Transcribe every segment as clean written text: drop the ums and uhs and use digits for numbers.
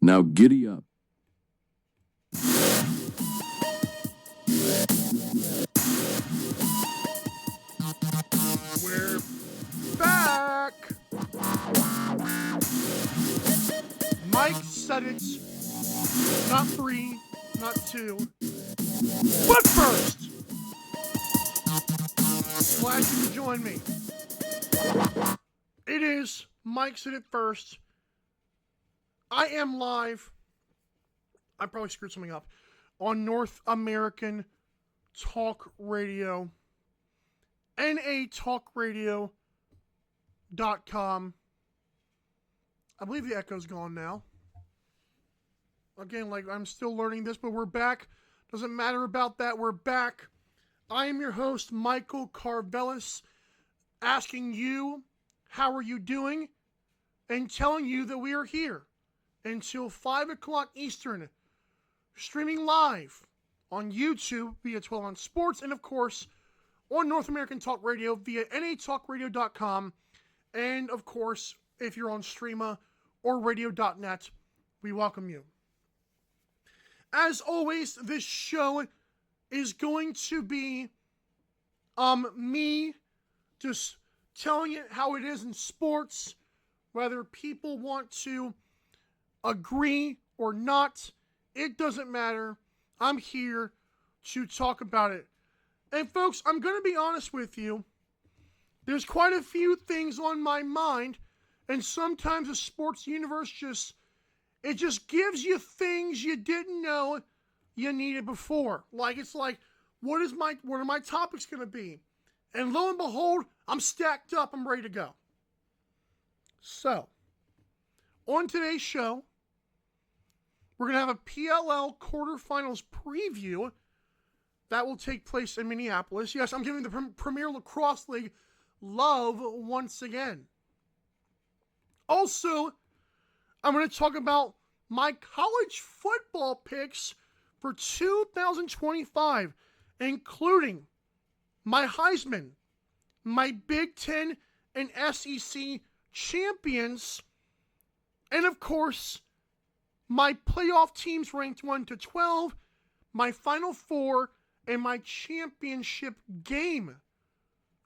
Now giddy up. We're back! Mike said it. Not 3, not 2. But first! Glad you could join me. It is Mike said it first. I am live. I probably screwed something up. On North American Talk Radio. NATalkRadio.com. I believe the echo's gone now. Again, I'm still learning this, but we're back. Doesn't matter about that. We're back. I am your host, Michael Carvelis, asking you, how are you doing? And telling you that we are here until 5 o'clock Eastern, streaming live on YouTube via 12 on Sports, and of course, on North American Talk Radio via NATalkRadio.com, and of course, if you're on Streama or Radio.net, we welcome you. As always, this show is going to be me just telling it how it is in sports, whether people want to agree or not. It doesn't matter. I'm here to talk about it. And folks, I'm going to be honest with you. There's quite a few things on my mind, and sometimes the sports universe just gives you things you didn't know you needed before. What are my topics going to be? And lo and behold, I'm stacked up. I'm ready to go. So, on today's show, we're going to have a PLL quarterfinals preview that will take place in Minneapolis. Yes, I'm giving the Premier Lacrosse League love once again. Also, I'm going to talk about my college football picks for 2025, including my Heisman, my Big Ten and SEC champions, and of course, my playoff teams ranked 1 to 12, my Final Four, and my championship game.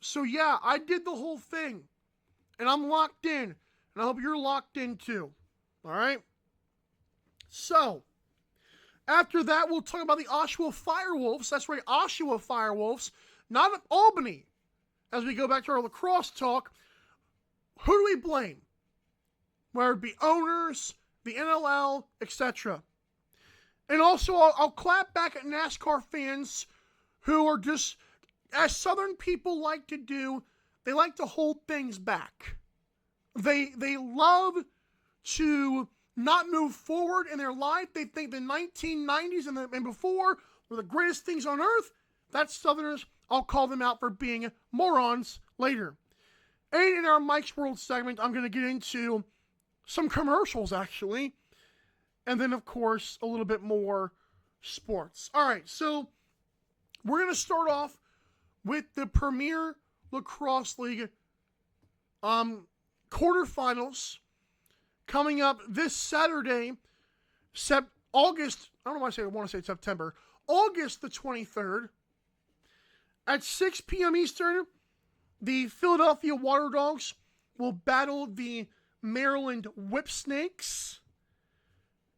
So yeah, I did the whole thing, and I'm locked in, and I hope you're locked in too. All right? So, after that, we'll talk about the Oshawa FireWolves. That's right, Oshawa FireWolves, not Albany. As we go back to our lacrosse talk, who do we blame? Whether it be owners, the NLL, etc. And also, I'll clap back at NASCAR fans who are just, as Southern people like to do, they like to hold things back. They love to not move forward in their life. They think the 1990s and before were the greatest things on earth. That's Southerners. I'll call them out for being morons later. And in our Mike's World segment, I'm going to get into some commercials, actually. And then, of course, a little bit more sports. All right, so we're going to start off with the Premier Lacrosse League quarterfinals coming up this Saturday, August the 23rd. At 6 p.m. Eastern, the Philadelphia Water Dogs will battle the Maryland Whipsnakes.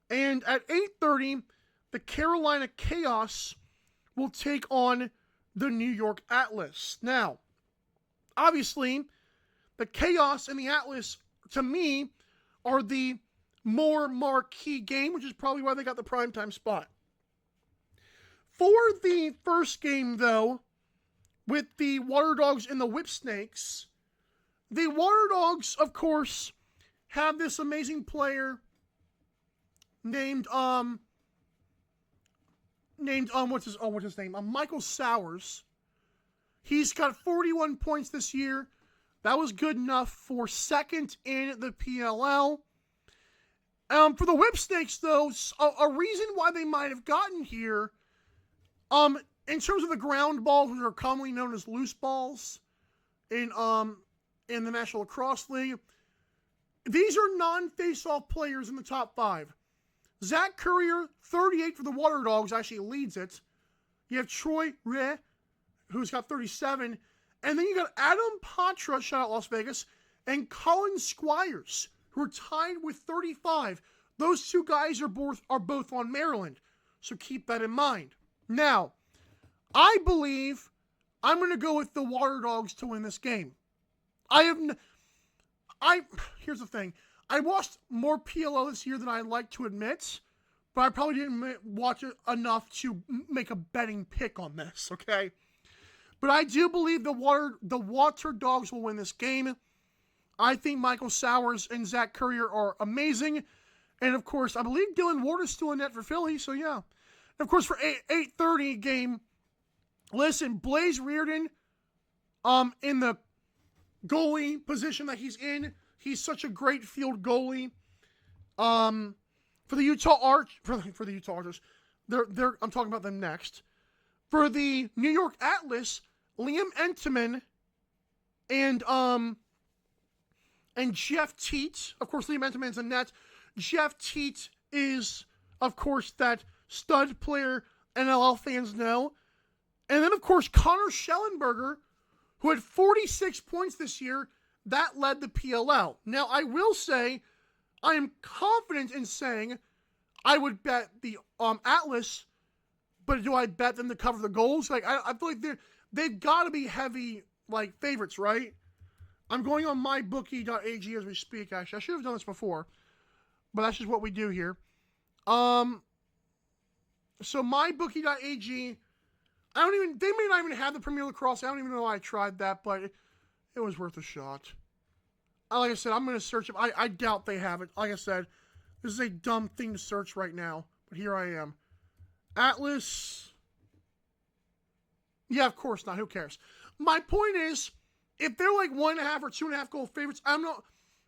And at 8:30, the Carolina Chaos will take on the New York Atlas. Now, obviously, the Chaos and the Atlas, to me, are the more marquee game, which is probably why they got the primetime spot. For the first game, though, with the Water Dogs and the Whipsnakes, the Water Dogs, of course, have this amazing player named what's his name? Michael Sowers. He's got 41 points this year. That was good enough for second in the PLL. For the Whipsnakes, though, a reason why they might have gotten here, in terms of the ground balls, which are commonly known as loose balls in the National Lacrosse League, these are non-face-off players in the top 5. Zach Currier, 38 for the Water Dogs, actually leads it. You have Troy Reh, who's got 37. And then you got Adam Patra, shout out Las Vegas, and Colin Squires, who are tied with 35. Those two guys are both on Maryland, so keep that in mind. Now, I believe I'm going to go with the Water Dogs to win this game. Here's the thing. I watched more PLL this year than I'd like to admit, but I probably didn't watch it enough to make a betting pick on this, okay? But I do believe the Water Dogs will win this game. I think Michael Sowers and Zach Currier are amazing. And, of course, I believe Dylan Ward is still in net for Philly, so yeah. And, of course, for 8:30 game, listen, Blaze Reardon in the goalie position that he's in, he's such a great field goalie. For the Utah Archers, I'm talking about them next. For the New York Atlas, Liam Entenmann and Jeff Teat. Of course, Liam Entenmann's in net. Jeff Teat is, of course, that stud player NLL fans know. And then, of course, Connor Schellenberger, who had 46 points this year, that led the PLL. Now, I will say, I am confident in saying I would bet the Atlas, but do I bet them to cover the goals? Like, I feel like they've got to be heavy, like, favorites, right? I'm going on mybookie.ag as we speak, actually. I should have done this before, but that's just what we do here. So mybookie.ag, they may not even have the Premier Lacrosse. I don't even know why I tried that, but it was worth a shot. Like I said, I'm going to search it. I doubt they have it. Like I said, this is a dumb thing to search right now, but here I am. Atlas. Yeah, of course not. Who cares? My point is, if they're like 1.5 or 2.5 goal favorites,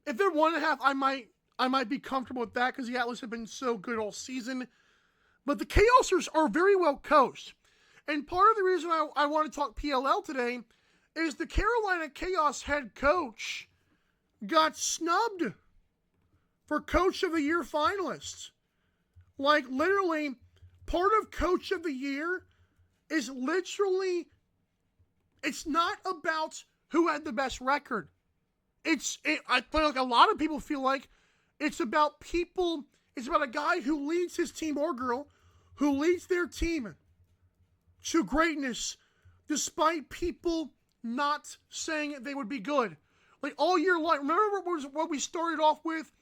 if they're 1.5, I might be comfortable with that because the Atlas have been so good all season. But the Chaosers are very well coached. And part of the reason I want to talk PLL today is the Carolina Chaos head coach got snubbed for Coach of the Year finalists. Like, literally, part of Coach of the Year is literally, it's not about who had the best record. I feel like a lot of people feel like it's about a guy who leads his team or girl, who leads their team to greatness, despite people not saying they would be good. Like, all year long, remember what we started off with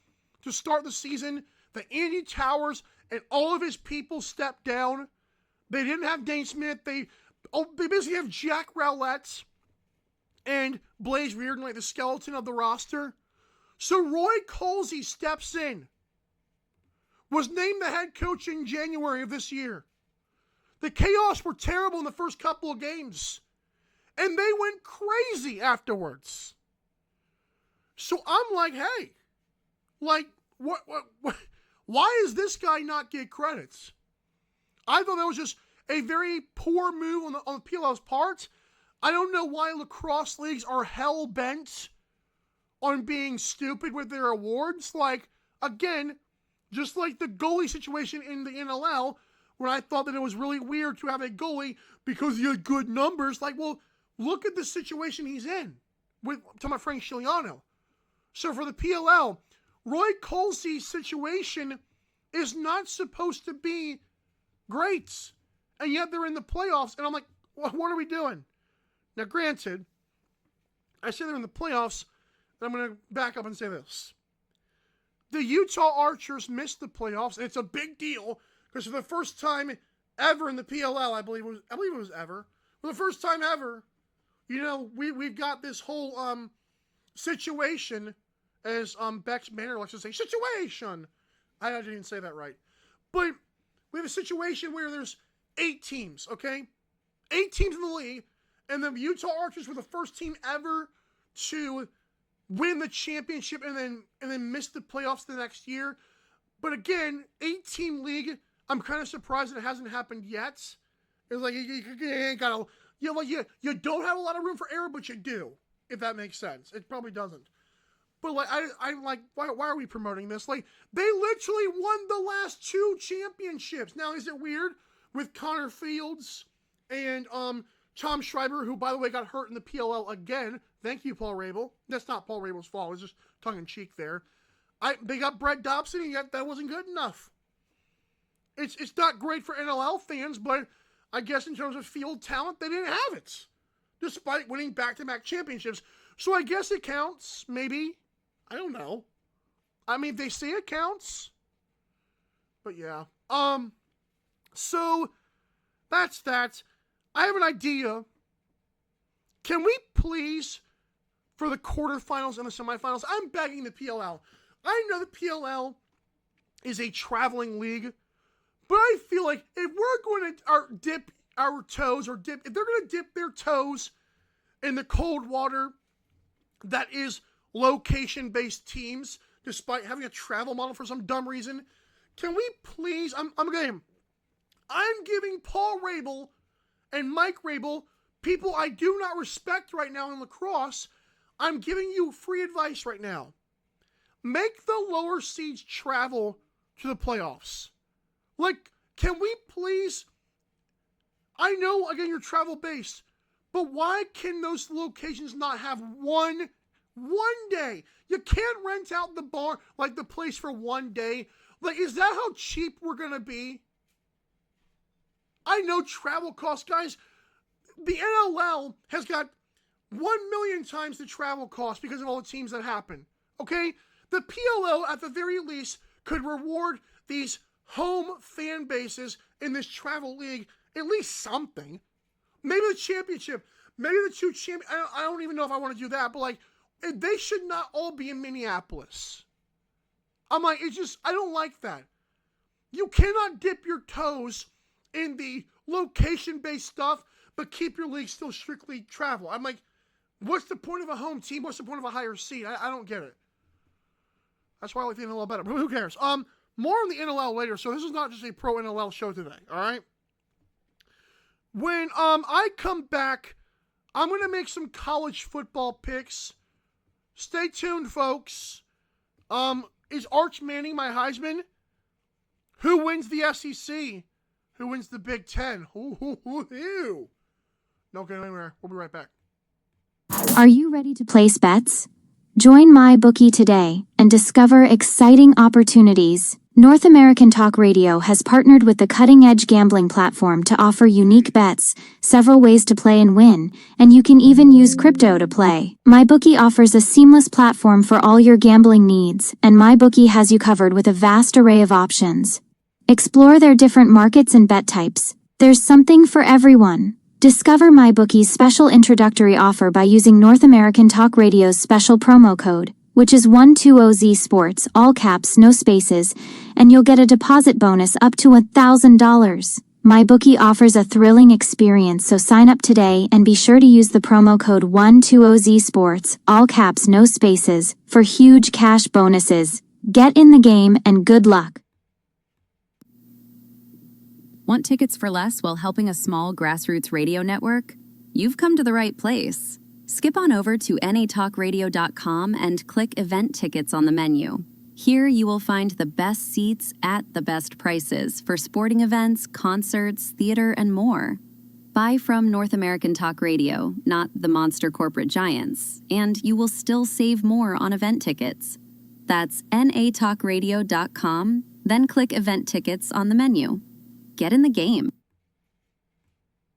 to start the season? That Andy Towers and all of his people stepped down. They didn't have Dane Smith. They basically have Jack Rowlett and Blaze Reardon, like the skeleton of the roster. So Roy Colsey steps in, was named the head coach in January of this year. The Chaos were terrible in the first couple of games, and they went crazy afterwards. So I'm like, hey, like, what, why is this guy not get credits? I thought that was just a very poor move on the PLL's part. I don't know why lacrosse leagues are hell-bent on being stupid with their awards. Like, again, just like the goalie situation in the NLL, when I thought that it was really weird to have a goalie because he had good numbers. Like, well, look at the situation he's in to my friend Chiliano. So for the PLL, Roy Colsey's situation is not supposed to be great. And yet they're in the playoffs. And I'm like, well, what are we doing? Now, granted, I say they're in the playoffs, and I'm going to back up and say this. The Utah Archers missed the playoffs, and it's a big deal because for the first time ever in the PLL, I believe it was ever. For the first time ever, you know, we've got this whole situation, as Bex Banner likes to say, situation. I didn't say that right. But we have a situation where there's 8 teams, okay? 8 teams in the league, and the Utah Archers were the first team ever to win the championship and then miss the playoffs the next year. But again, 8-team league, I'm kind of surprised that it hasn't happened yet. It's like you ain't got you don't have a lot of room for error, but you do, if that makes sense. It probably doesn't. But like, I'm like, why are we promoting this? Like, they literally won the last 2 championships. Now, is it weird with Connor Fields and Tom Schreiber, who by the way got hurt in the PLL again? Thank you, Paul Rabel. That's not Paul Rabel's fault. It was just tongue in cheek there. They got Brett Dobson, and yet that wasn't good enough. It's not great for NLL fans, but I guess in terms of field talent, they didn't have it, despite winning back-to-back championships. So I guess it counts, maybe. I don't know. I mean, they say it counts. But yeah. So that's that. I have an idea. Can we please, for the quarterfinals and the semifinals, I'm begging the PLL. I know the PLL is a traveling league, but I feel like if we're going to dip our toes, if they're going to dip their toes in the cold water that is location-based teams, despite having a travel model for some dumb reason, can we please, I'm giving Paul Rabel and Mike Rabel, people I do not respect right now in lacrosse, I'm giving you free advice right now. Make the lower seeds travel to the playoffs. Like, can we please, I know, again, you're travel-based, but why can those locations not have one day? You can't rent out the bar, like the place for one day. Like, is that how cheap we're going to be? I know travel costs, guys. The NLL has got 1 million times the travel cost because of all the teams that happen. Okay? The PLO, at the very least, could reward these home fan bases in this travel league at least something. Maybe the championship. Maybe the 2 champions. I don't even know if I want to do that, but like, they should not all be in Minneapolis. I'm like, I don't like that. You cannot dip your toes in the location-based stuff, but keep your league still strictly travel. I'm like, what's the point of a home team? What's the point of a higher seed? I don't get it. That's why I like the NLL better, but who cares? More on the NLL later, so this is not just a pro NLL show today, all right? When I come back, I'm going to make some college football picks. Stay tuned, folks. Is Arch Manning my Heisman? Who wins the SEC? Who wins the Big Ten? Don't go anywhere. We'll be right back. Are you ready to place bets? Join MyBookie today and discover exciting opportunities. North American Talk Radio has partnered with the cutting-edge gambling platform to offer unique bets, several ways to play and win, and you can even use crypto to play. MyBookie offers a seamless platform for all your gambling needs, and MyBookie has you covered with a vast array of options. Explore their different markets and bet types. There's something for everyone. Discover MyBookie's special introductory offer by using North American Talk Radio's special promo code, which is 120Z Sports, all caps, no spaces, and you'll get a deposit bonus up to $1,000. MyBookie offers a thrilling experience, so sign up today and be sure to use the promo code 120Z Sports, all caps, no spaces, for huge cash bonuses. Get in the game and good luck. Want tickets for less while helping a small grassroots radio network? You've come to the right place. Skip on over to natalkradio.com and click Event Tickets on the menu. Here you will find the best seats at the best prices for sporting events, concerts, theater, and more. Buy from North American Talk Radio, not the monster corporate giants, and you will still save more on event tickets. That's natalkradio.com, then click Event Tickets on the menu. Get in the game.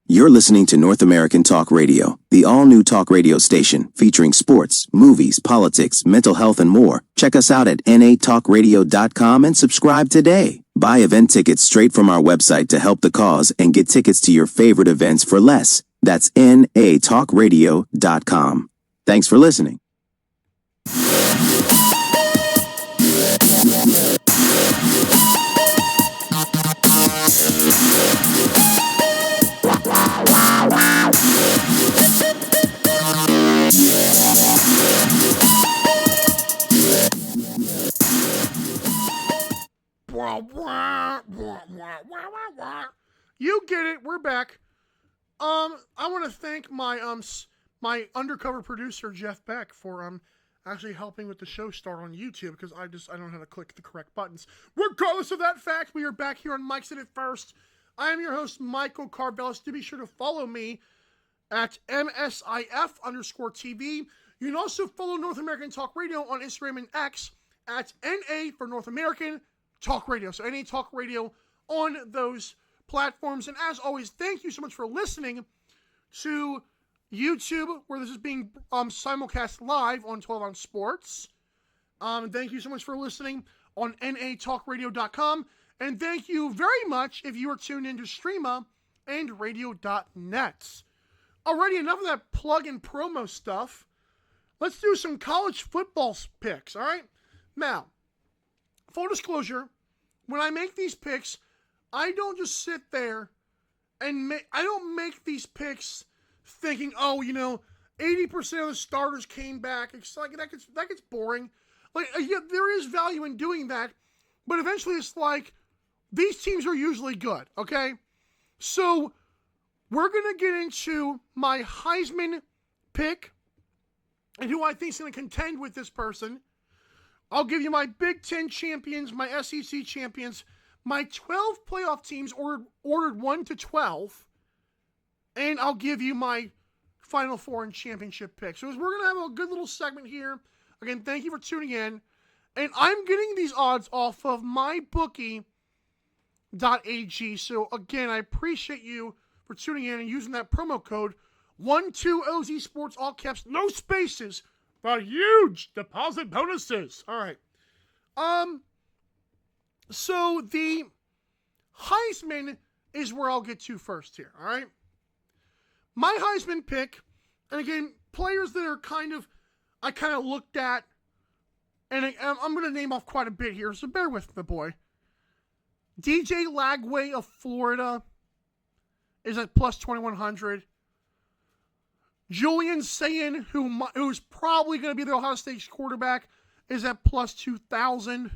You're listening to North American Talk Radio, the all-new talk radio station featuring sports, movies, politics, mental health, and more. Check us out at natalkradio.com and subscribe today. Buy event tickets straight from our website to help the cause and get tickets to your favorite events for less. That's natalkradio.com. Thanks for listening. You get it. We're back. I want to thank my my undercover producer Jeff Beck for actually helping with the show start on YouTube because I don't know how to click the correct buttons. Regardless of that fact, we are back here on Mike Said It First. I am your host, Michael Carvelis. Do be sure to follow me at MSIF_TV. You can also follow North American Talk Radio on Instagram and X at NA for North American Talk Radio. So NA Talk Radio on those platforms. And as always, thank you so much for listening to YouTube, where this is being simulcast live on 12 Ounce Sports. Thank you so much for listening on natalkradio.com. And thank you very much if you are tuned into Streama and radio.net. Alrighty, enough of that plug and promo stuff. Let's do some college football picks, alright? Now, full disclosure, when I make these picks, I don't just sit there and I don't make these picks thinking, 80% of the starters came back. It's like that gets boring. Like, yeah, there is value in doing that, but eventually it's like these teams are usually good, okay? So we're gonna get into my Heisman pick and who I think is gonna contend with this person. I'll give you my Big Ten champions, my SEC champions, my 12 playoff teams ordered 1 to 12. And I'll give you my Final Four and championship picks. So we're going to have a good little segment here. Again, thank you for tuning in. And I'm getting these odds off of mybookie.ag. So again, I appreciate you for tuning in and using that promo code 12OZ Sports, all caps, no spaces, for huge deposit bonuses. All right. So the Heisman is where I'll get to first here. All right. My Heisman pick, and again, players that are I kind of looked at, and I'm going to name off quite a bit here, so bear with me, boy. DJ Lagway of Florida is at plus 2,100. Julian Sayin, who's probably going to be the Ohio State quarterback, is at plus 2,000.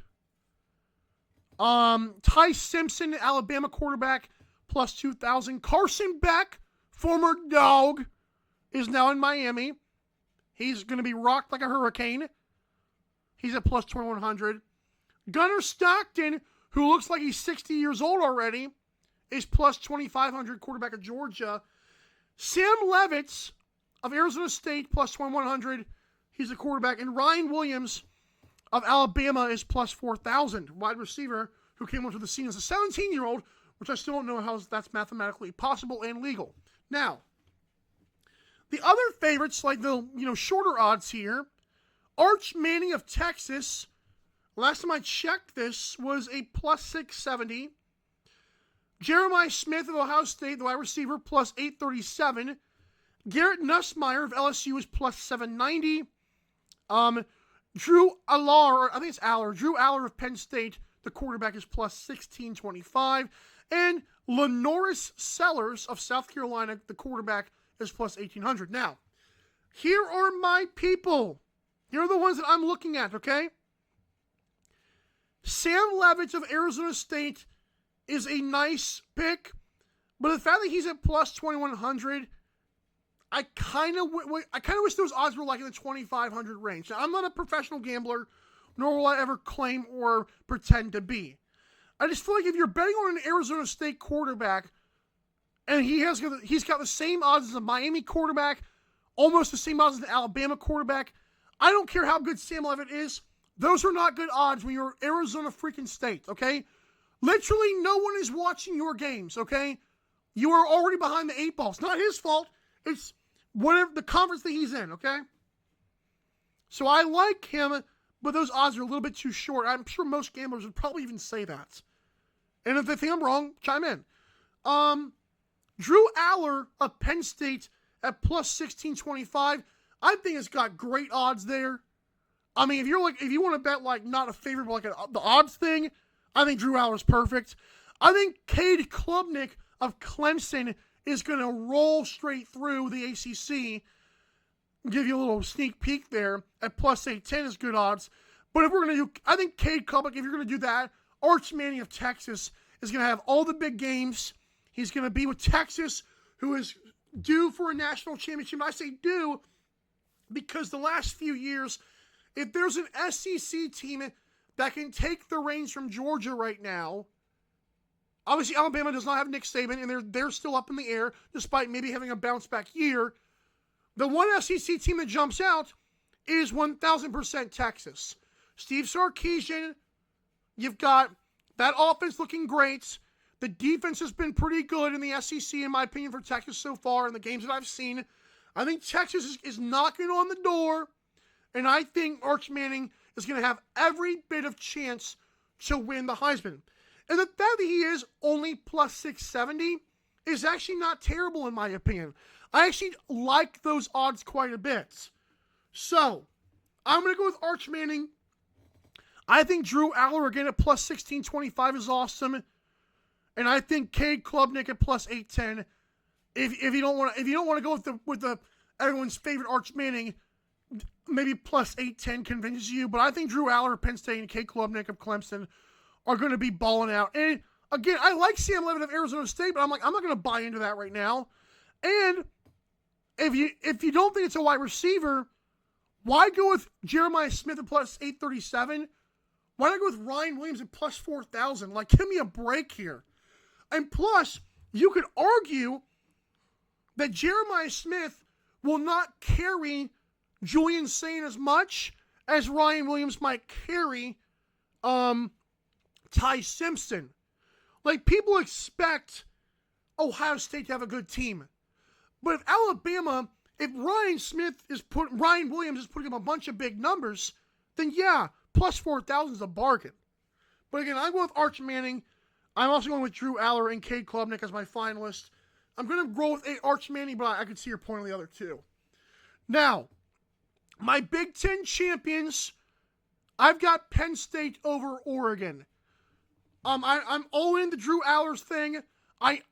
Ty Simpson, Alabama quarterback, plus 2,000. Carson Beck, former dog, is now in Miami. He's going to be rocked like a hurricane. He's at plus 2,100. Gunnar Stockton, who looks like he's 60 years old already, is plus 2,500, quarterback of Georgia. Sam Levitz of Arizona State, plus 2,100. He's a quarterback. And Ryan Williams of Alabama is plus 4,000, wide receiver who came onto the scene as a 17-year-old, which I still don't know how that's mathematically possible and legal. Now, the other favorites, like the shorter odds here, Arch Manning of Texas, last time I checked this, was a plus 670. Jeremiah Smith of Ohio State, the wide receiver, plus 837. Garrett Nussmeier of LSU is plus 790. Drew Aller of Penn State, the quarterback, is plus 1625. And Lenoris Sellers of South Carolina, the quarterback, is plus 1,800. Now, here are my people. Here are the ones that I'm looking at, okay? Sam Levitz of Arizona State is a nice pick, but the fact that he's at plus 2,100, I kind of wish those odds were like in the 2,500 range. Now, I'm not a professional gambler, nor will I ever claim or pretend to be. I just feel like if you're betting on an Arizona State quarterback, and he's got the same odds as a Miami quarterback, almost the same odds as an Alabama quarterback, I don't care how good Sam Levitt is. Those are not good odds when you're Arizona freaking State, okay? Literally no one is watching your games, okay? You are already behind the 8 ball. It's not his fault. It's whatever the conference that he's in, okay? So I like him, but those odds are a little bit too short. I'm sure most gamblers would probably even say that. And if they think I'm wrong, chime in. Drew Aller of Penn State at plus 1625. I think it's got great odds there. I mean, if you want to bet like not a favorite, but like the odds thing, I think Drew Aller's perfect. I think Cade Klubnik of Clemson is going to roll straight through the ACC. Give you a little sneak peek there at plus 810 is good odds. But if we're going to do, I think Cade Klubnik, if you're going to do that, Arch Manning of Texas is going to have all the big games. He's going to be with Texas, who is due for a national championship. I say due because the last few years if there's an SEC team that can take the reins from Georgia right now, obviously Alabama does not have Nick Saban, and they're still up in the air, despite maybe having a bounce-back year. The one SEC team that jumps out is 1,000% Texas. Steve Sarkisian, you've got that offense looking great. The defense has been pretty good in the SEC, in my opinion, for Texas so far in the games that I've seen. I think Texas is knocking on the door, and I think Arch Manning is going to have every bit of chance to win the Heisman. And the fact that he is only plus 670 is actually not terrible, in my opinion. I actually like those odds quite a bit. So, I'm going to go with Arch Manning. I think Drew Aller again at plus 1625 is awesome. And I think Cade Klubnik at plus 810. If you don't want to go with the everyone's favorite Arch Manning, maybe plus 810 convinces you. But I think Drew Aller of Penn State and Cade Klubnik of Clemson are going to be balling out. And again, I like Sam Levitt of Arizona State, but I'm not going to buy into that right now. And if you don't think it's a wide receiver, why go with Jeremiah Smith at plus 837? Why not go with Ryan Williams at plus 4,000? Like, give me a break here. And plus, you could argue that Jeremiah Smith will not carry Julian Sain as much as Ryan Williams might carry Ty Simpson. Like, people expect Ohio State to have a good team. But if Alabama, if Ryan Williams is putting up a bunch of big numbers, then yeah, plus 4,000 is a bargain. But again, I'm going with Arch Manning. I'm also going with Drew Aller and Cade Klubnik as my finalists. I'm going to roll with Arch Manning, but I can see your point on the other two. Now, my Big Ten champions, I've got Penn State over Oregon. I'm all in the Drew Allers thing.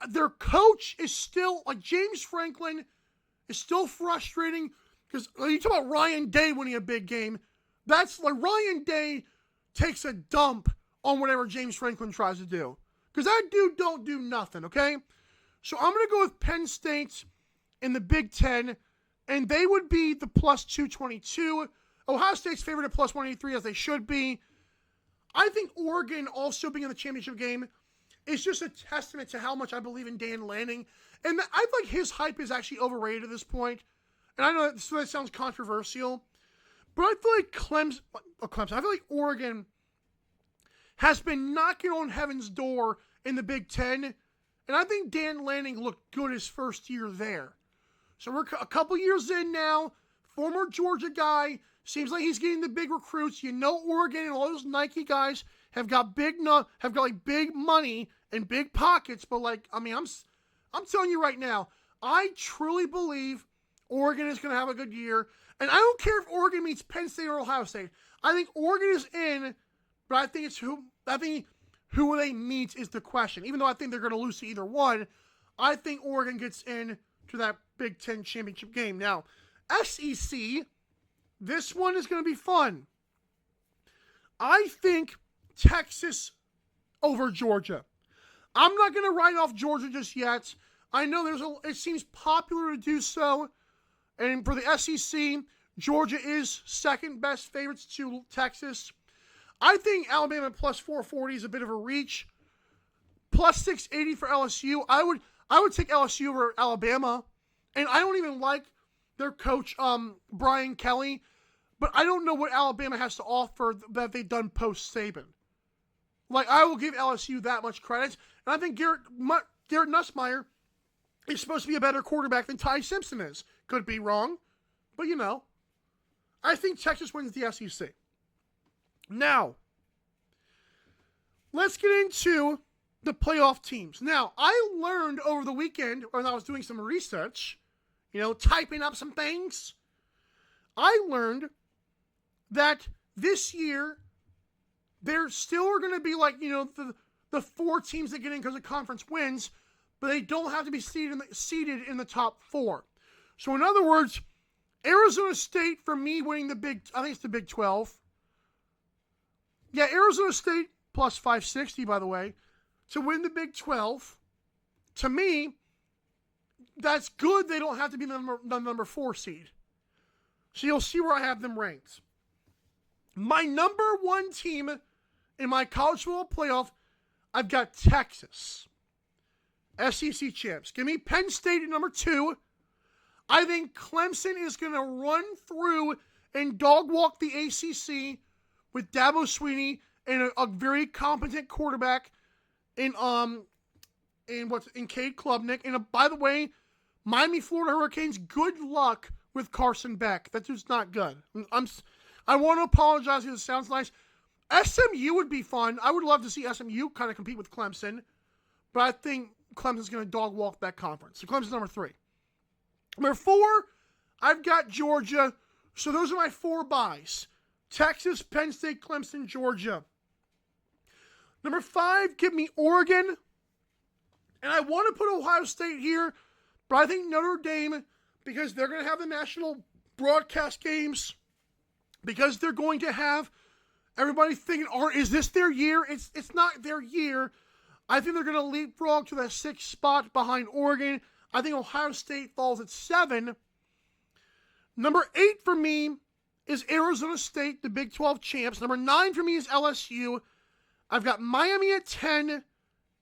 Their coach is still, like, James Franklin is still frustrating because you talk about Ryan Day winning a big game. That's like Ryan Day takes a dump on whatever James Franklin tries to do. Because that dude don't do nothing, okay? So I'm going to go with Penn State in the Big Ten, and they would be the plus 222. Ohio State's favored at plus 183, as they should be. I think Oregon also being in the championship game is just a testament to how much I believe in Dan Lanning. And I feel like his hype is actually overrated at this point. And I know that sounds controversial, but I feel like I feel like Oregon has been knocking on heaven's door in the Big Ten, and I think Dan Lanning looked good his first year there. So we're a couple years in now. Former Georgia guy, seems like he's getting the big recruits. You know, Oregon and all those Nike guys have got big money and big pockets. But I'm telling you right now, I truly believe Oregon is going to have a good year. And I don't care if Oregon meets Penn State or Ohio State. I think Oregon is in. But I think who they meet is the question. Even though I think they're going to lose to either one, I think Oregon gets in to that Big Ten championship game. Now, SEC, this one is going to be fun. I think Texas over Georgia. I'm not going to write off Georgia just yet. I know it seems popular to do so. And for the SEC, Georgia is second best favorites to Texas. I think Alabama plus 440 is a bit of a reach. Plus 680 for LSU. I would take LSU over Alabama. And I don't even like their coach, Brian Kelly. But I don't know what Alabama has to offer that they've done post-Saban. Like, I will give LSU that much credit. And I think Garrett Nussmeier is supposed to be a better quarterback than Ty Simpson is. Could be wrong. But, I think Texas wins the SEC. Now, let's get into the playoff teams. Now, I learned over the weekend when I was doing some research, typing up some things, I learned that this year, there still are going to be the four teams that get in because of conference wins, but they don't have to be seated in the top four. So, in other words, Arizona State, for me, winning I think it's the Big 12. Yeah, Arizona State plus 560, by the way, to win the Big 12. To me, that's good. They don't have to be the number 4 seed. So you'll see where I have them ranked. My number one team in my college football playoff, I've got Texas. SEC champs. Give me Penn State at number 2. I think Clemson is going to run through and dog walk the ACC with Dabo Swinney and a very competent quarterback in Cade Klubnik. And by the way, Miami, Florida Hurricanes, good luck with Carson Beck. That's just not good. I want to apologize because it sounds nice. SMU would be fun. I would love to see SMU kind of compete with Clemson. But I think Clemson's going to dog walk that conference. So Clemson's number 3. Number 4, I've got Georgia. So those are my 4 buys. Texas, Penn State, Clemson, Georgia. Number 5, give me Oregon. And I want to put Ohio State here, but I think Notre Dame, because they're going to have the national broadcast games, because they're going to have everybody thinking, is this their year? It's not their year. I think they're going to leapfrog to that 6th spot behind Oregon. I think Ohio State falls at 7. Number 8 for me is Arizona State, the Big 12 champs. Number 9 for me is LSU. I've got Miami at 10,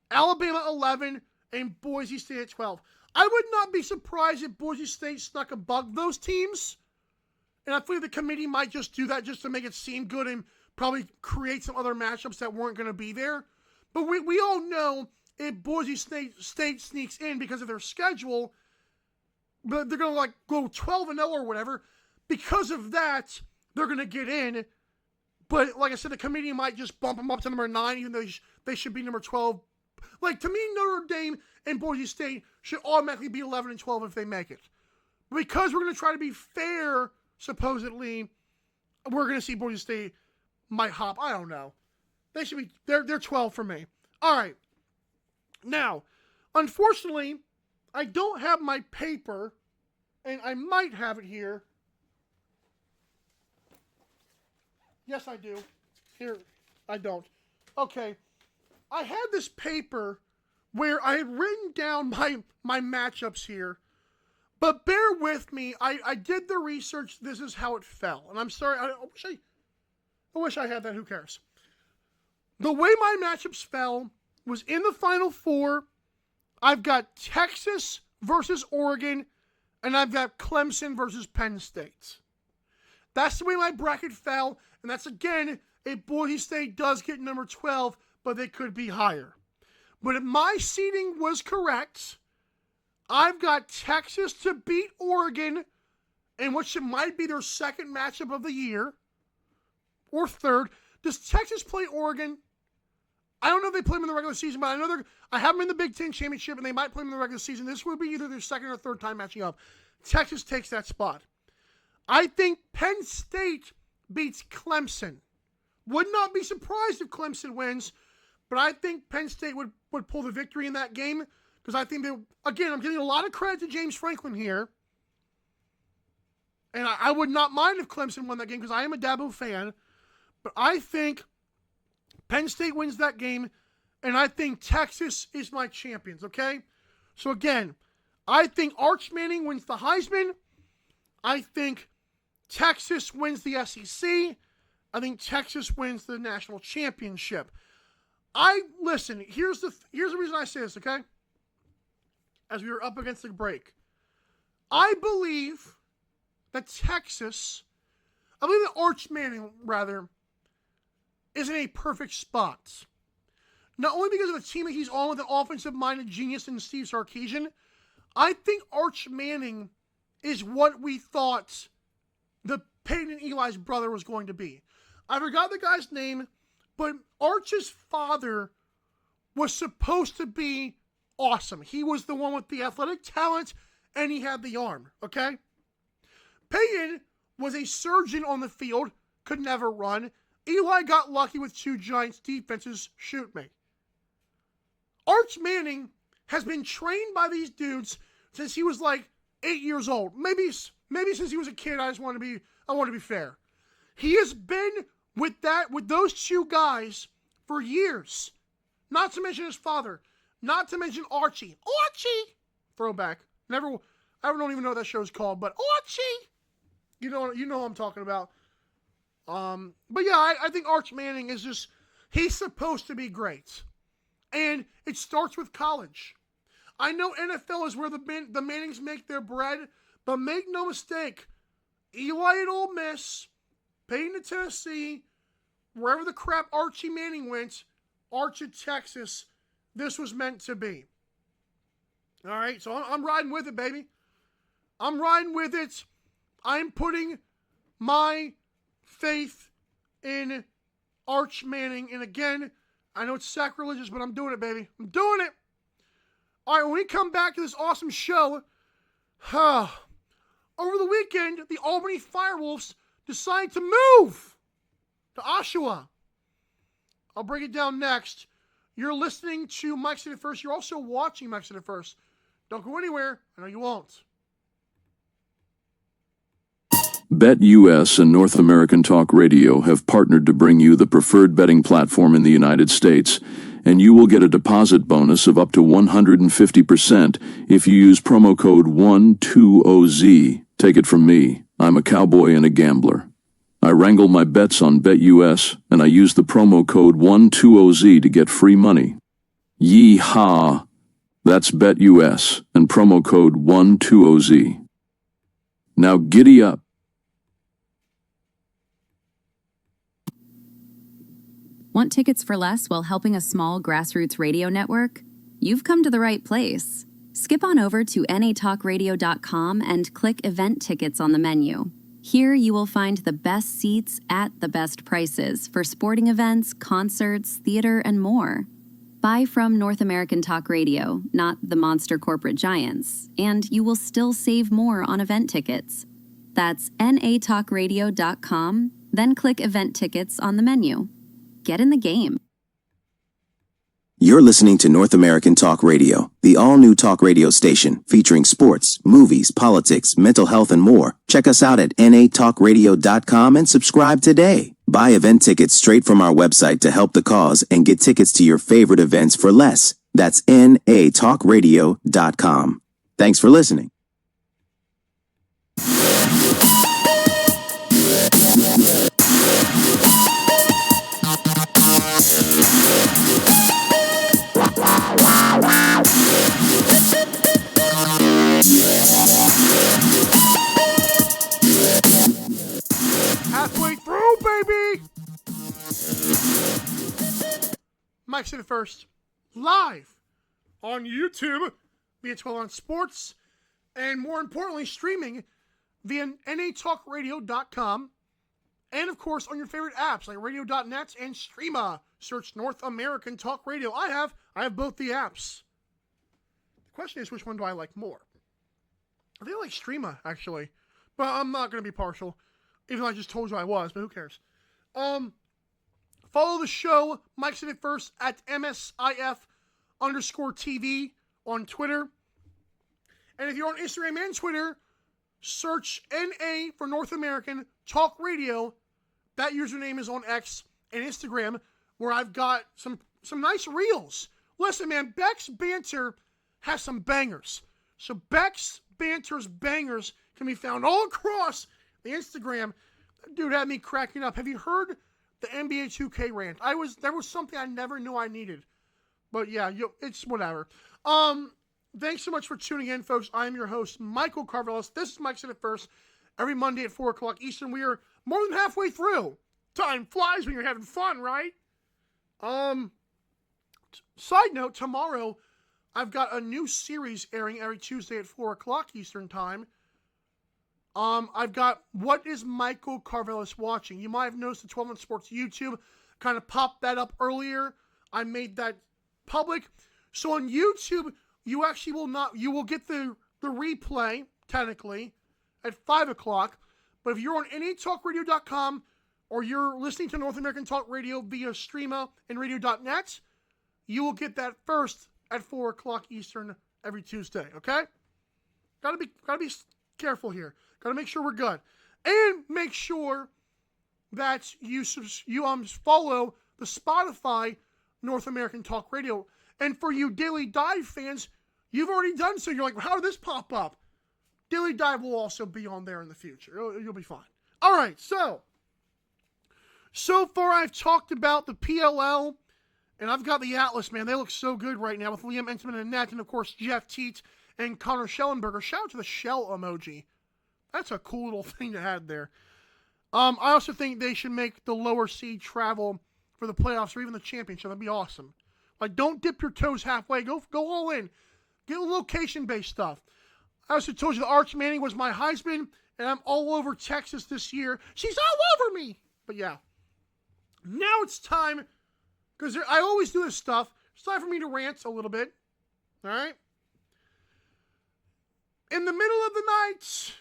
Alabama 11, and Boise State at 12. I would not be surprised if Boise State snuck above those teams. And I feel the committee might just do that just to make it seem good and probably create some other matchups that weren't going to be there. But we all know if Boise State sneaks in because of their schedule, but they're going to go 12-0 or whatever. Because of that, they're going to get in. But like I said, the committee might just bump them up to number 9, even though they should be number 12. To me, Notre Dame and Boise State should automatically be 11 and 12 if they make it. Because we're going to try to be fair, supposedly, we're going to see Boise State might hop. I don't know. They should be. They're 12 for me. All right. Now, unfortunately, I don't have my paper, and I might have it here. Yes, I do. Here, I don't. Okay. I had this paper where I had written down my matchups here, but bear with me. I did the research. This is how it fell, and I'm sorry. I wish I had that. Who cares? The way my matchups fell was in the Final Four. I've got Texas versus Oregon, and I've got Clemson versus Penn State. That's the way my bracket fell, and that's, again, if Boise State does get number 12, but they could be higher. But if my seeding was correct, I've got Texas to beat Oregon in what might be their second matchup of the year, or third. Does Texas play Oregon? I don't know if they play them in the regular season, but I know I have them in the Big Ten Championship, and they might play them in the regular season. This would be either their second or third time matching up. Texas takes that spot. I think Penn State beats Clemson. Would not be surprised if Clemson wins, but I think Penn State would pull the victory in that game, because I think again, I'm giving a lot of credit to James Franklin here. And I would not mind if Clemson won that game, because I am a Dabo fan. But I think Penn State wins that game, and I think Texas is my champions, okay? So again, I think Arch Manning wins the Heisman. I think Texas wins the SEC. I think Texas wins the national championship. Listen, here's the reason I say this, okay? As we were up against the break. I believe that Arch Manning, rather, is in a perfect spot. Not only because of the team that he's on with an offensive-minded genius in Steve Sarkisian, I think Arch Manning is what we thought the Peyton and Eli's brother was going to be. I forgot the guy's name, but Arch's father was supposed to be awesome. He was the one with the athletic talent, and he had the arm, okay? Peyton was a surgeon on the field, could never run. Eli got lucky with 2 Giants defenses. Shoot me. Arch Manning has been trained by these dudes since he was 8 years old. Maybe since he was a kid. I want to be fair. He has been with those 2 guys for years. Not to mention his father. Not to mention Archie. Archie! Throwback. I don't even know what that show's called, but Archie! You know what I'm talking about. But yeah, I think Arch Manning is just, he's supposed to be great. And it starts with college. I know NFL is where the Mannings make their bread, but make no mistake, Eli at Ole Miss, Peyton at Tennessee, wherever the crap Archie Manning went, Arch at Texas, this was meant to be. All right, so I'm riding with it, baby. I'm riding with it. I'm putting my faith in Arch Manning. And again, I know it's sacrilegious, but I'm doing it, baby. I'm doing it. All right, when we come back to this awesome show, over the weekend, the Albany FireWolves decided to move to Oshawa. I'll break it down next. You're listening to Mike Said It First. You're also watching Mike Said It First. Don't go anywhere. I know you won't. BetUS and North American Talk Radio have partnered to bring you the preferred betting platform in the United States, and you will get a deposit bonus of up to 150% if you use promo code 120Z. Take it from me, I'm a cowboy and a gambler. I wrangle my bets on BetUS, and I use the promo code 120Z to get free money. Yee-haw! That's BetUS and promo code 120Z. Now giddy up. Want tickets for less while helping a small grassroots radio network? You've come to the right place. Skip on over to natalkradio.com and click Event Tickets on the menu. Here you will find the best seats at the best prices for sporting events, concerts, theater, and more. Buy from North American Talk Radio, not the monster corporate giants, and you will still save more on event tickets. That's natalkradio.com, then click Event Tickets on the menu. Get in the game. You're listening to North American Talk Radio, the all-new talk radio station featuring sports, movies, politics, mental health, and more. Check us out at natalkradio.com and subscribe today. Buy event tickets straight from our website to help the cause and get tickets to your favorite events for less. That's natalkradio.com. Thanks for listening. Halfway through, baby! Mike Said It First, live on YouTube via 12 on Sports, and more importantly, streaming via natalkradio.com, and of course on your favorite apps like radio.net and Streama. Search North American Talk Radio. I have both the apps. The question is, which one do I like more? I think I like Streama, actually, but I'm not going to be partial, even though I just told you I was, but who cares? Follow the show, Mike Said It First, at MSIF_TV on Twitter. And if you're on Instagram and Twitter, search NA for North American Talk Radio. That username is on X and Instagram, where I've got some nice reels. Listen, man, Beck's Banter has some bangers. So Beck's Banter's bangers can be found all across the Instagram. Dude had me cracking up. Have you heard the NBA 2K rant? There was something I never knew I needed. But yeah, it's whatever. Thanks so much for tuning in, folks. I am your host, Michael Carvelis. This is Mike Said It First. Every Monday at 4 o'clock Eastern. We are more than halfway through. Time flies when you're having fun, right? Side note, tomorrow I've got a new series airing every Tuesday at 4 o'clock Eastern Time. I've got What is Michael Carvelis Watching? You might have noticed the 12 on Sports YouTube kind of popped that up earlier. I made that public. So on YouTube, you actually you will get the replay, technically, at 5 o'clock. But if you're on natalkradio.com or you're listening to North American Talk Radio via Streama and radio.net, you will get that first at 4 o'clock Eastern every Tuesday, okay? Gotta be careful here. Gotta make sure we're good. And make sure that you follow the Spotify North American Talk Radio. And for you Daily Dive fans, you've already done so. You're like, how did this pop up? Daily Dive will also be on there in the future. You'll be fine. All right, so So far, I've talked about the PLL, and I've got the Atlas, man. They look so good right now with Liam Entman and net, and of course, Jeff Teat and Connor Schellenberger. Shout out to the shell emoji. That's a cool little thing to have there. I also think they should make the lower seed travel for the playoffs or even the championship. That'd be awesome. Like, don't dip your toes halfway. Go all in. Get location-based stuff. I also told you the Arch Manning was my Heisman, and I'm all over Texas this year. She's all over me. But yeah. Now it's time, because I always do this stuff. It's time for me to rant a little bit. All right? In the middle of the night,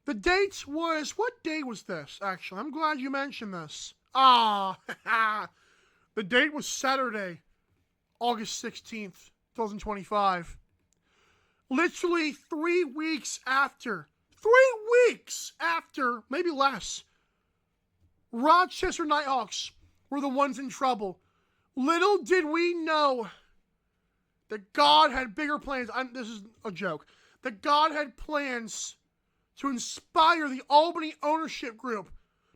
the date was, what day was this, actually? I'm glad you mentioned this. The date was Saturday, August 16th, 2025. Literally 3 weeks after, maybe less, Rochester Nighthawks were the ones in trouble. Little did we know that God had bigger plans. This is a joke. That God had plans to inspire the Albany ownership group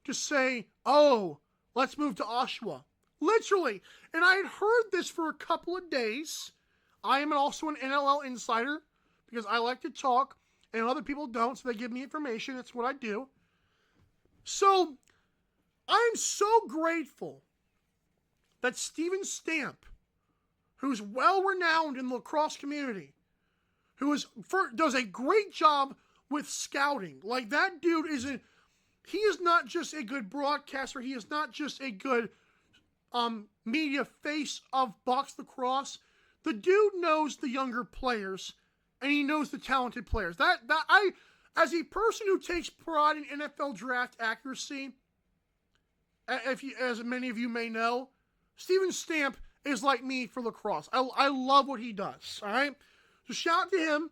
to say, oh, let's move to Oshawa. Literally. And I had heard this for a couple of days. I am also an NLL insider because I like to talk and other people don't, so they give me information. That's what I do. So I'm so grateful that Steven Stamp, who's well-renowned in the lacrosse community, does a great job with scouting. Like, that dude he is not just a good broadcaster, he is not just a good media face of box lacrosse. The dude knows the younger players, and he knows the talented players. As a person who takes pride in NFL draft accuracy, as many of you may know, Steven Stamp is like me for lacrosse. I love what he does, all right? So shout out to him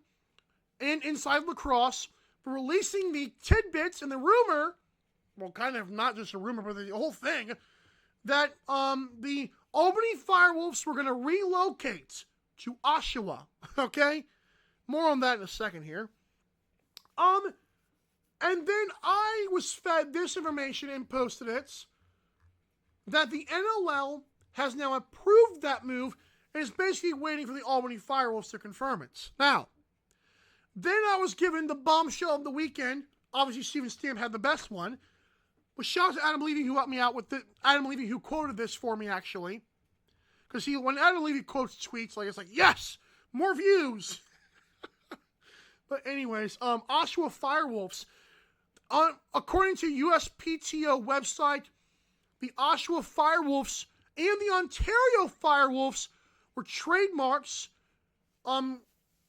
and Inside Lacrosse for releasing the tidbits and the rumor, well, kind of not just a rumor, but the whole thing, that the Albany FireWolves were going to relocate to Oshawa, okay? More on that in a second here. And then I was fed this information and posted it, that the NLL has now approved that move and is basically waiting for the Albany FireWolves to confirm it. Now, then I was given the bombshell of the weekend. Obviously, Steven Stamp had the best one. But shout out to Adam Levy, who helped me out with it. Adam Levy, who quoted this for me, actually. Because when Adam Levy quotes tweets, it's like, yes, more views. But anyways, Oshawa FireWolves. According to USPTO website, the Oshawa FireWolves and the Ontario FireWolves were trademarks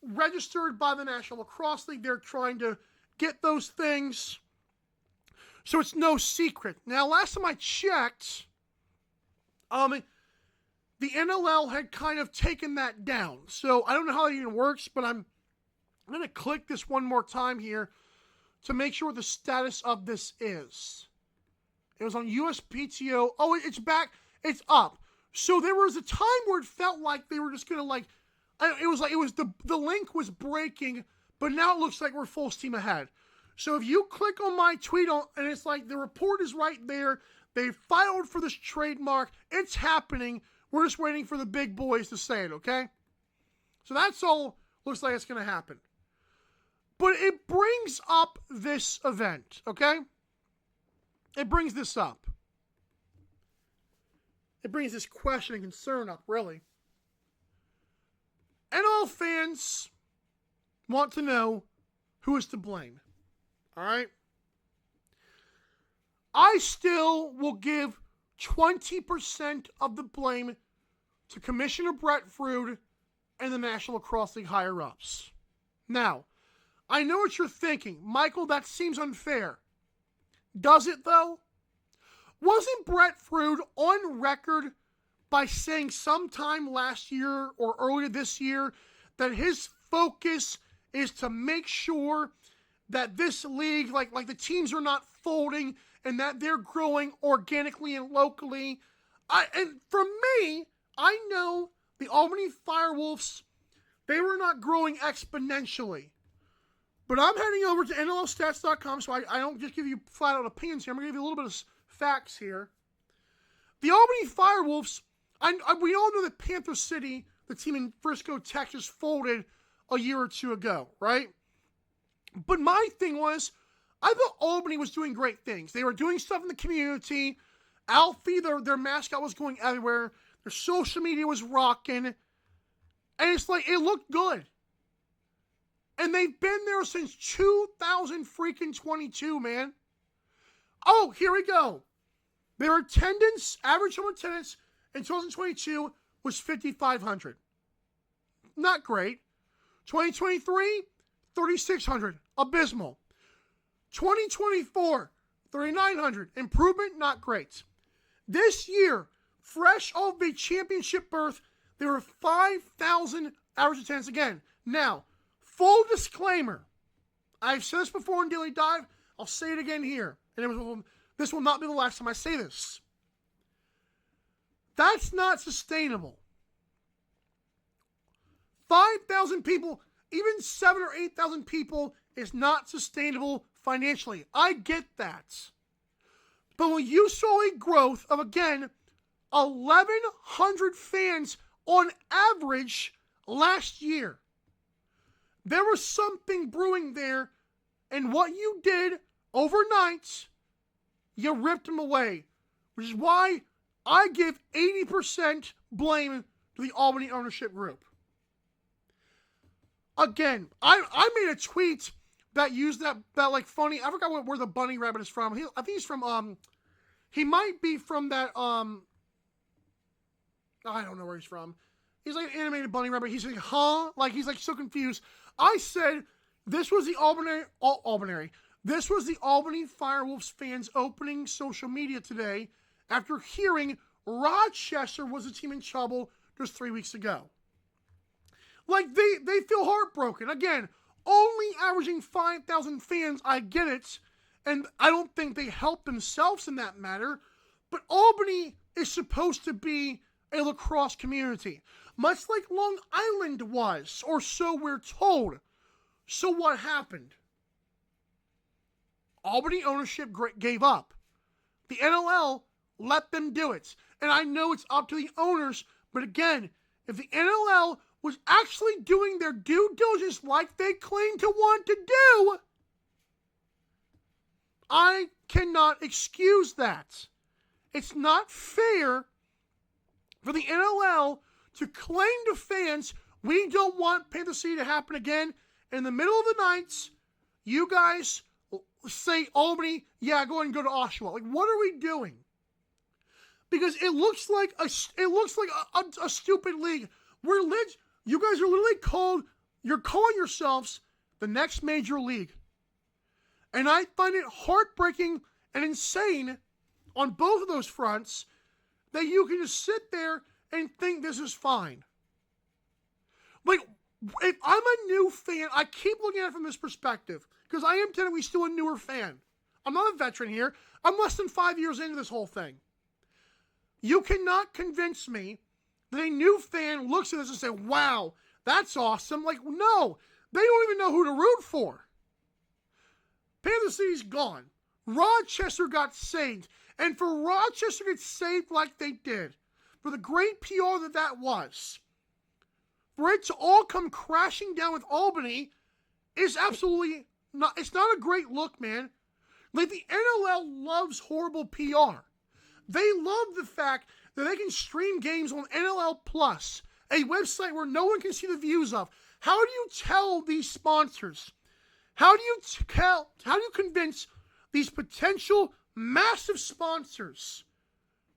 registered by the National Lacrosse League. They're trying to get those things, so it's no secret. Now, last time I checked, the NLL had kind of taken that down. So I don't know how that even works, but I'm going to click this one more time here to make sure what the status of this is. It was on USPTO. Oh, it's back. It's up. So there was a time where it felt like they were just going to the link was breaking, but now it looks like we're full steam ahead. So if you click on my tweet and it's like the report is right there, they filed for this trademark, it's happening. We're just waiting for the big boys to say it, okay? So that's all looks like it's going to happen. But it brings up this event, okay? It brings this up. It brings this question and concern up, really. And all fans want to know who is to blame. All right? I still will give 20% of the blame to Commissioner Brett Frood and the National Lacrosse League higher-ups. Now, I know what you're thinking. Michael, that seems unfair. Does it, though? Wasn't Brett Frood on record by saying sometime last year or earlier this year that his focus is to make sure that this league, like the teams are not folding and that they're growing organically and locally? And for me, I know the Albany FireWolves, they were not growing exponentially. But I'm heading over to NLStats.com, so I don't just give you flat-out opinions here. I'm going to give you a little bit of facts here. The Albany FireWolves, we all know that Panther City, the team in Frisco, Texas, folded a year or two ago, right? But my thing was, I thought Albany was doing great things. They were doing stuff in the community. Alfie, their mascot, was going everywhere. Their social media was rocking. And it's like, it looked good. And they've been there since 2022, man. Oh, here we go. Their attendance, average home attendance in 2022 was 5,500. Not great. 2023, 3,600. Abysmal. 2024, 3,900. Improvement, not great. This year, fresh off a championship berth, there were 5,000 average attendance again. Now, full disclaimer. I've said this before in Daily Dive. I'll say it again here. And this will not be the last time I say this. That's not sustainable. 5,000 people, even 7,000 or 8,000 people is not sustainable financially. I get that. But when you saw a growth of, again, 1,100 fans on average last year, there was something brewing there, and what you did overnight, you ripped them away, which is why I give 80% blame to the Albany ownership group. Again, I made a tweet that used that like funny, I forgot where the bunny rabbit is from. I think he's from, he might be from that, I don't know where he's from. He's like an animated bunny rabbit. He's like, huh? Like, he's like so confused. I said, this was the This was the Albany FireWolves fans opening social media today after hearing Rochester was a team in trouble just 3 weeks ago. Like, they feel heartbroken. Again, only averaging 5,000 fans, I get it. And I don't think they help themselves in that matter. But Albany is supposed to be a lacrosse community. Much like Long Island was, or so we're told. So what happened? Albany ownership gave up. The NLL let them do it. And I know it's up to the owners, but again, if the NLL was actually doing their due diligence like they claim to want to do, I cannot excuse that. It's not fair for the NLL to claim to fans, we don't want Panther City to happen again. In the middle of the night, you guys say, Albany, yeah, go ahead and go to Oshawa. Like, what are we doing? Because it looks like a stupid league. You guys are literally you're calling yourselves the next major league. And I find it heartbreaking and insane on both of those fronts that you can just sit there and think this is fine. Like, if I'm a new fan, I keep looking at it from this perspective, because I am technically still a newer fan. I'm not a veteran here. I'm less than 5 years into this whole thing. You cannot convince me that a new fan looks at this and say, wow, that's awesome. Like, no, they don't even know who to root for. Panther City's gone. Rochester got saved. And for Rochester to get saved like they did, for the great PR that was, for it to all come crashing down with Albany is absolutely not, it's not a great look, man. Like, the NLL loves horrible PR. They love the fact that they can stream games on NLL Plus, a website where no one can see the views of. How do you tell these sponsors? How do you convince these potential massive sponsors?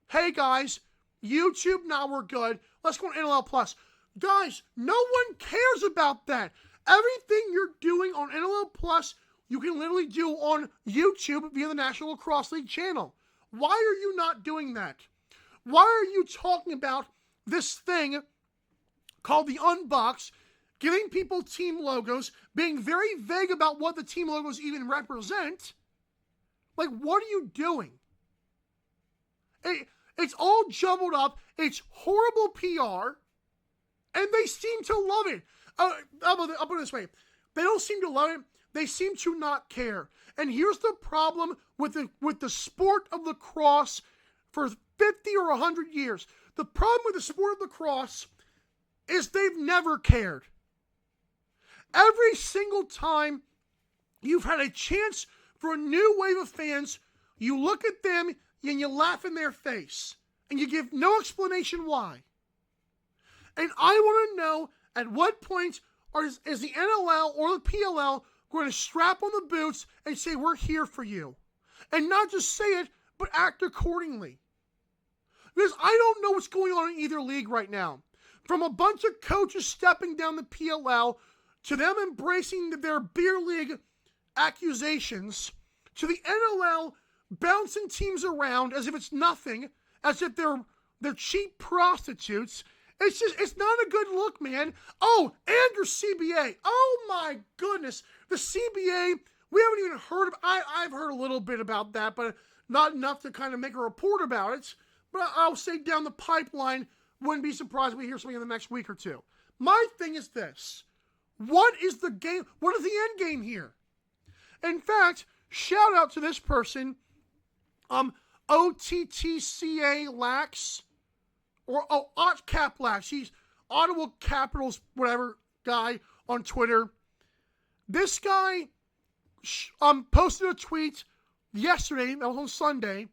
Hey guys, YouTube, now we're good. Let's go on NLL Plus. Guys, no one cares about that. Everything you're doing on NLL Plus, you can literally do on YouTube via the National Lacrosse League channel. Why are you not doing that? Why are you talking about this thing called the Unbox, giving people team logos, being very vague about what the team logos even represent? Like, what are you doing? It's all jumbled up. It's horrible PR. And they seem to love it. I'll put it this way. They don't seem to love it. They seem to not care. And here's the problem with the sport of lacrosse for 50 or 100 years. The problem with the sport of lacrosse is they've never cared. Every single time you've had a chance for a new wave of fans, you look at them and you laugh in their face. And you give no explanation why. And I want to know at what point is the NLL or the PLL going to strap on the boots and say, we're here for you. And not just say it, but act accordingly. Because I don't know what's going on in either league right now. From a bunch of coaches stepping down the PLL, to them embracing their beer league accusations, to the NLL bouncing teams around as if it's nothing, as if they're cheap prostitutes. It's not a good look, man. Oh, and your CBA. Oh my goodness. The CBA, we haven't even heard of, I've heard a little bit about that, but not enough to kind of make a report about it. But I'll say down the pipeline, wouldn't be surprised if we hear something in the next week or two. My thing is this. What is the game? What is the end game here? In fact, shout out to this person, OTTCA Lax, or Otcap Lax. He's Ottawa Capitals, whatever guy on Twitter. This guy posted a tweet yesterday, that was on Sunday,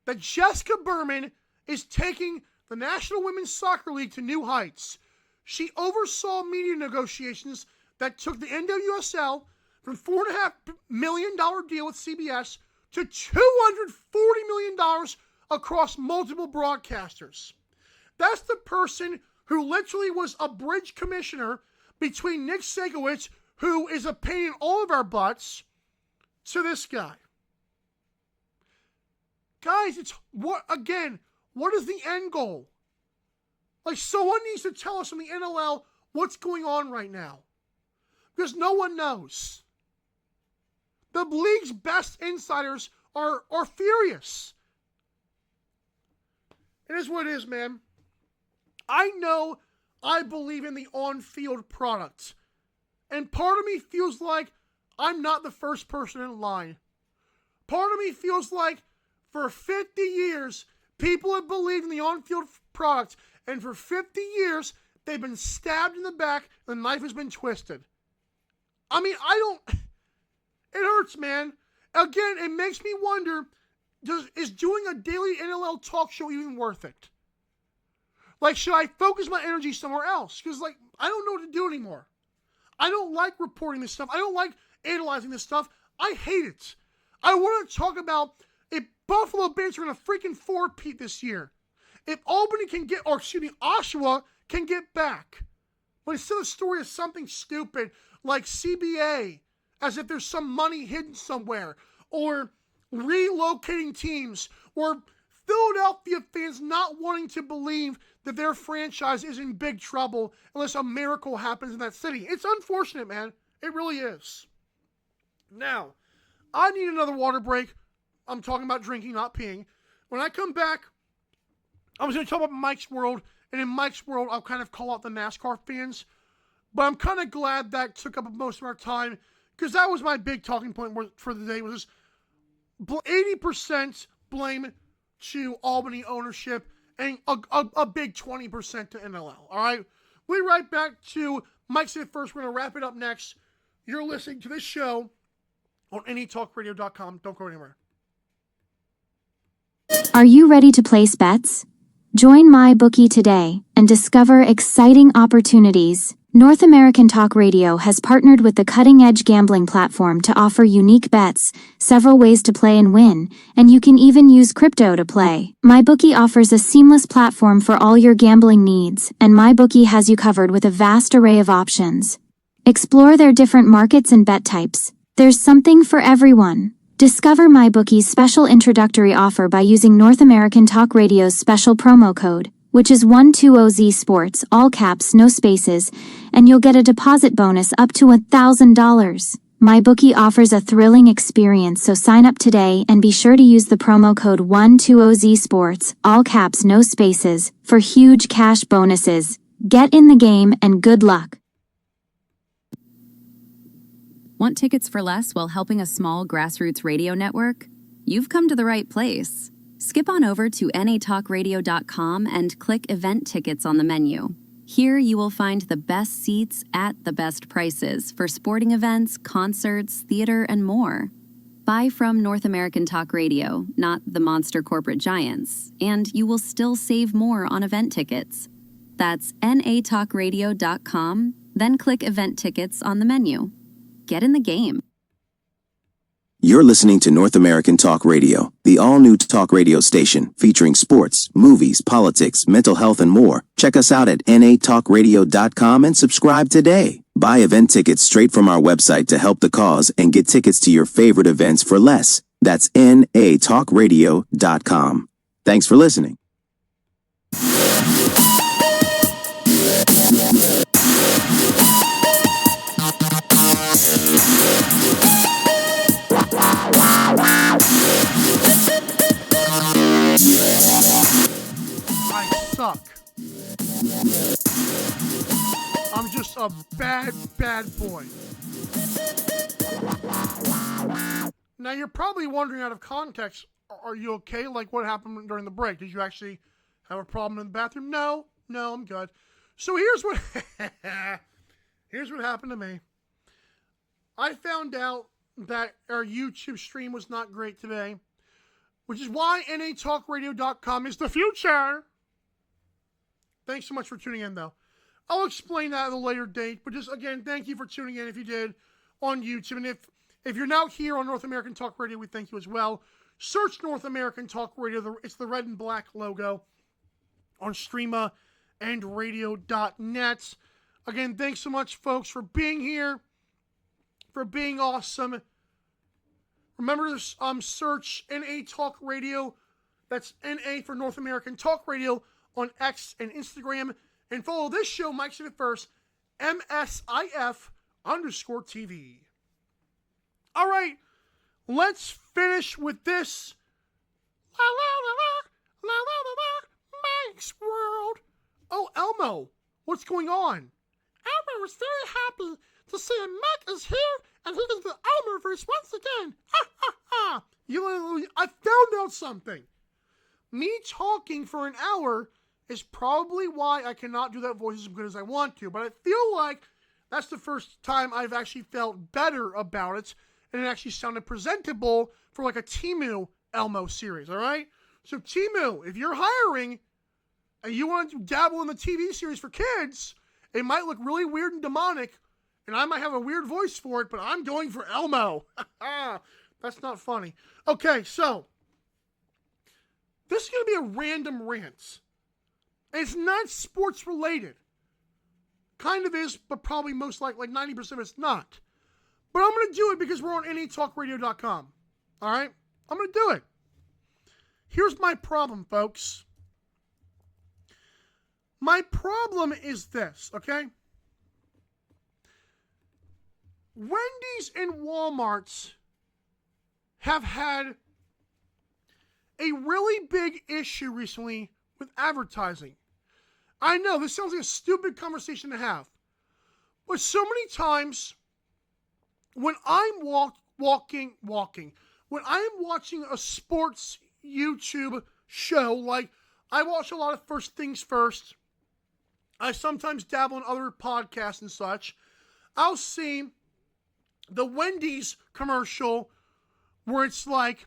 that Jessica Berman is taking the National Women's Soccer League to new heights. She oversaw media negotiations that took the NWSL from $4.5 million deal with CBS to $240 million across multiple broadcasters. That's the person who literally was a bridge commissioner between Nick Segowitz, who is a pain in all of our butts, to this guy. Guys, what is the end goal? Like, someone needs to tell us from the NLL what's going on right now. Because no one knows. The league's best insiders are furious. It is what it is, man. I know I believe in the on-field product. And part of me feels like I'm not the first person in line. Part of me feels like for 50 years, people have believed in the on-field product. And for 50 years, they've been stabbed in the back and the knife has been twisted. I mean, it hurts, man. Again, it makes me wonder, is doing a daily NLL talk show even worth it? Like, should I focus my energy somewhere else? Because, like, I don't know what to do anymore. I don't like reporting this stuff. I don't like analyzing this stuff. I hate it. I want to talk about if Buffalo Bills are in a freaking four-peat this year. If Albany Oshawa can get back. But instead of the story of something stupid like CBA, as if there's some money hidden somewhere, or relocating teams, or Philadelphia fans not wanting to believe that their franchise is in big trouble unless a miracle happens in that city. It's unfortunate, man. It really is. Now, I need another water break. I'm talking about drinking, not peeing. When I come back, I was going to talk about Mike's World, and in Mike's World, I'll kind of call out the NASCAR fans. But I'm kind of glad that took up most of our time, because that was my big talking point for the day, was 80% blame to Albany ownership, and a big 20% to NLL. All right? We'll be right back to Mike Said It First. We're going to wrap it up next. You're listening to this show on NATalkRadio.com. Don't go anywhere. Are you ready to place bets? Join MyBookie today and discover exciting opportunities. North American Talk Radio has partnered with the cutting-edge gambling platform to offer unique bets, several ways to play and win, and you can even use crypto to play. MyBookie offers a seamless platform for all your gambling needs, and MyBookie has you covered with a vast array of options. Explore their different markets and bet types. There's something for everyone. Discover MyBookie's special introductory offer by using North American Talk Radio's special promo code, which is 120Z Sports, all caps, no spaces, and you'll get a deposit bonus up to $1,000. MyBookie offers a thrilling experience, so sign up today and be sure to use the promo code 120Z Sports, all caps, no spaces, for huge cash bonuses. Get in the game and good luck. Want tickets for less while helping a small grassroots radio network? You've come to the right place. Skip on over to natalkradio.com and click Event Tickets on the menu. Here you will find the best seats at the best prices for sporting events, concerts, theater, and more. Buy from North American Talk Radio, not the monster corporate giants, and you will still save more on event tickets. That's natalkradio.com, then click Event Tickets on the menu. Get in the game. You're listening to North American Talk Radio, the all-new talk radio station featuring sports, movies, politics, mental health, and more. Check us out at natalkradio.com and subscribe today. Buy event tickets straight from our website to help the cause and get tickets to your favorite events for less. That's natalkradio.com. Thanks for listening. I suck. I'm just a bad boy. Now you're probably wondering out of context, are you okay? Like what happened during the break? Did you actually have a problem in the bathroom? No, I'm good. So here's what happened to me. I found out that our YouTube stream was not great today, which is why natalkradio.com is the future. Thanks so much for tuning in, though. I'll explain that at a later date, but just, again, thank you for tuning in if you did on YouTube. And if you're now here on North American Talk Radio, we thank you as well. Search North American Talk Radio. It's the red and black logo on Streama and radio.net. Again, thanks so much, folks, for being here, for being awesome. Remember to search NA Talk Radio. That's NA for North American Talk Radio on X and Instagram. And follow this show, Mike said it first, MSIF_TV. All right, let's finish with this. La la la la, la la la la, Mike's World. Oh, Elmo, what's going on? Elmo is very happy to see Mike is here and he can do Elmoverse once again. Ha ha ha. I found out something. Me talking for an hour is probably why I cannot do that voice as good as I want to. But I feel like that's the first time I've actually felt better about it. And it actually sounded presentable for like a Temu Elmo series, all right? So Temu, if you're hiring and you want to dabble in the TV series for kids, it might look really weird and demonic, and I might have a weird voice for it, but I'm going for Elmo. That's not funny. Okay, so this is going to be a random rant. It's not sports related. Kind of is, but probably most likely, like 90% of it's not. But I'm going to do it because we're on natalkradio.com. All right? I'm going to do it. Here's my problem, folks. My problem is this, okay? Wendy's and Walmart's have had a really big issue recently with advertising. I know, this sounds like a stupid conversation to have. But so many times, when I'm when I'm watching a sports YouTube show, like I watch a lot of First Things First, I sometimes dabble in other podcasts and such, I'll see the Wendy's commercial where it's like,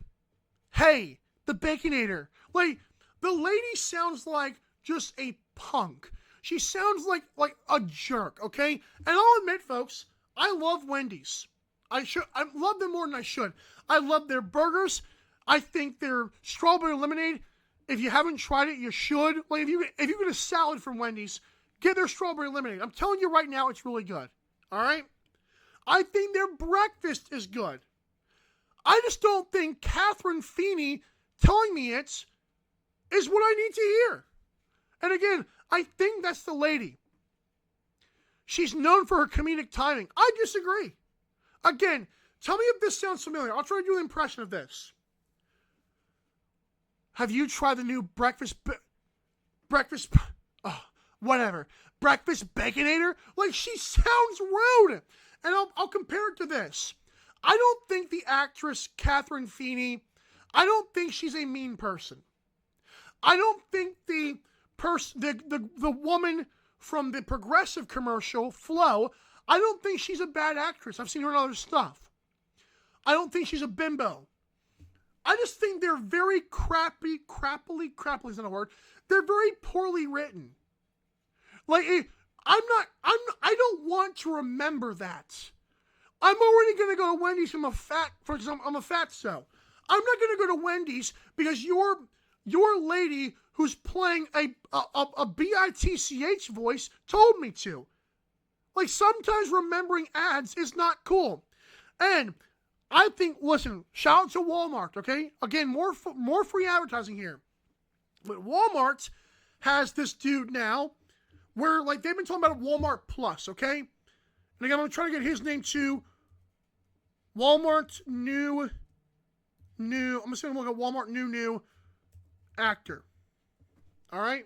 hey, the Baconator. Like, the lady sounds like just a punk. She sounds like a jerk, okay? And I'll admit, folks, I love Wendy's. I love them more than I should. I love their burgers. I think their strawberry lemonade, if you haven't tried it, you should. Like, if you get a salad from Wendy's, get their strawberry lemonade. I'm telling you right now, it's really good. All right? I think their breakfast is good. I just don't think Catherine Feeney telling me it is what I need to hear. And again, I think that's the lady. She's known for her comedic timing. I disagree. Again, tell me if this sounds familiar. I'll try to do an impression of this. Have you tried the new breakfast Baconator? Like, she sounds rude. And I'll compare it to this. I don't think the actress Catherine Feeney, I don't think she's a mean person. I don't think the woman from the Progressive commercial, Flo, I don't think she's a bad actress. I've seen her in other stuff. I don't think she's a bimbo. I just think they're very crappily is not a word. They're very poorly written. Like, I don't want to remember that. I'm already going to go to Wendy's from for example, I'm a fatso. I'm not going to go to Wendy's because your lady who's playing a B-I-T-C-H voice told me to. Like, sometimes remembering ads is not cool. And I think, listen, shout out to Walmart, okay? Again, more free advertising here. But Walmart has this dude now where, like, they've been talking about Walmart Plus, okay? And again, I'm going to try to get his name too. Walmart new, I'm just going to look at Walmart new actor. All right?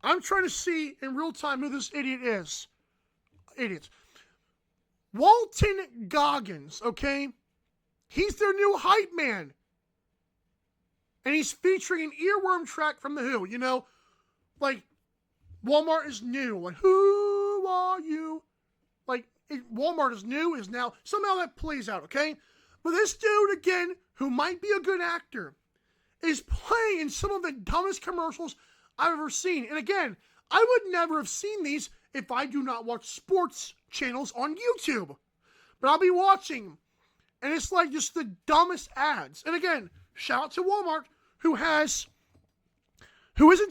I'm trying to see in real time who this idiot is. Idiots. Walton Goggins, okay? He's their new hype man. And he's featuring an earworm track from The Who. You know, like, Walmart is new. Like, who are you? Like, Walmart is new, is now. Somehow that plays out, okay? But this dude, again, who might be a good actor, is playing in some of the dumbest commercials I've ever seen. And again, I would never have seen these if I do not watch sports channels on YouTube. But I'll be watching, and it's like just the dumbest ads. And again, shout out to Walmart, who isn't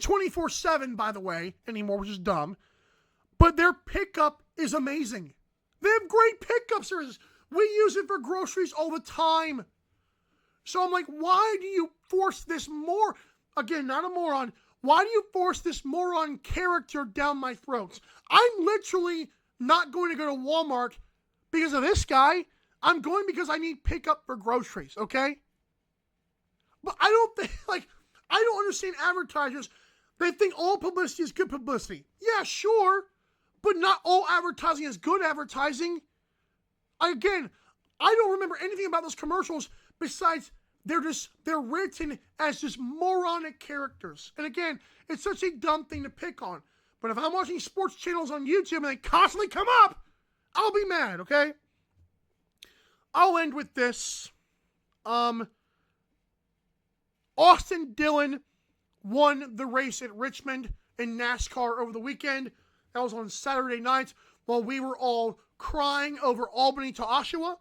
24/7, by the way, anymore, which is dumb. But their pickup is amazing. They have great pickup services. We use it for groceries all the time. So I'm like, why do you force this more? Again, not a moron. Why do you force this moron character down my throats? I'm literally not going to go to Walmart because of this guy. I'm going because I need pickup for groceries, okay? But I don't understand advertisers. They think all publicity is good publicity. Yeah, sure. But not all advertising is good advertising. Again, I don't remember anything about those commercials besides they're written as just moronic characters. And again, it's such a dumb thing to pick on. But if I'm watching sports channels on YouTube and they constantly come up, I'll be mad, okay? I'll end with this. Austin Dillon won the race at Richmond in NASCAR over the weekend. That was on Saturday night while we were all crying over Albany to Oshawa.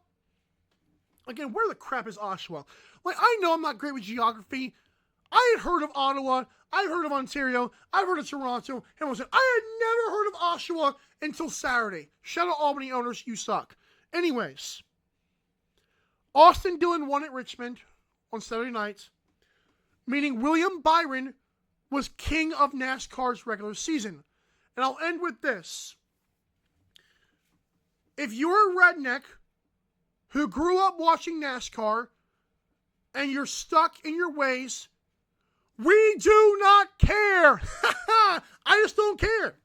Again, where the crap is Oshawa? Like, I know I'm not great with geography. I had heard of Ottawa. I had heard of Ontario. I've heard of Toronto. And I had never heard of Oshawa until Saturday. Shout out Albany owners, you suck. Anyways, Austin Dillon won at Richmond on Saturday night, meaning William Byron was king of NASCAR's regular season. And I'll end with this. If you're a redneck who grew up watching NASCAR and you're stuck in your ways, we do not care. I just don't care.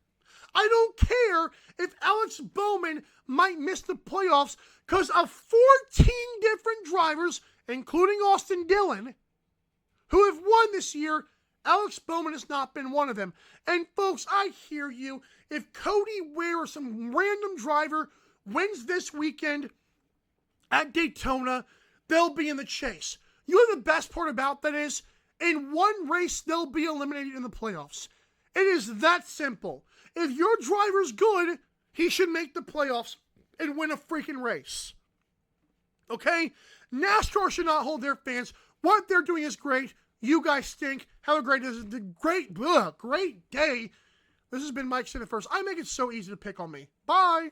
I don't care if Alex Bowman might miss the playoffs because of 14 different drivers, including Austin Dillon, who have won this year. Alex Bowman has not been one of them. And folks, I hear you. If Cody Ware or some random driver wins this weekend at Daytona, they'll be in the chase. You know the best part about that is, in one race, they'll be eliminated in the playoffs. It is that simple. If your driver's good, he should make the playoffs and win a freaking race. Okay? NASCAR should not hold their fans. What they're doing is great. You guys stink. Have a great day. This has been Mike Sinner First. I make it so easy to pick on me. Bye.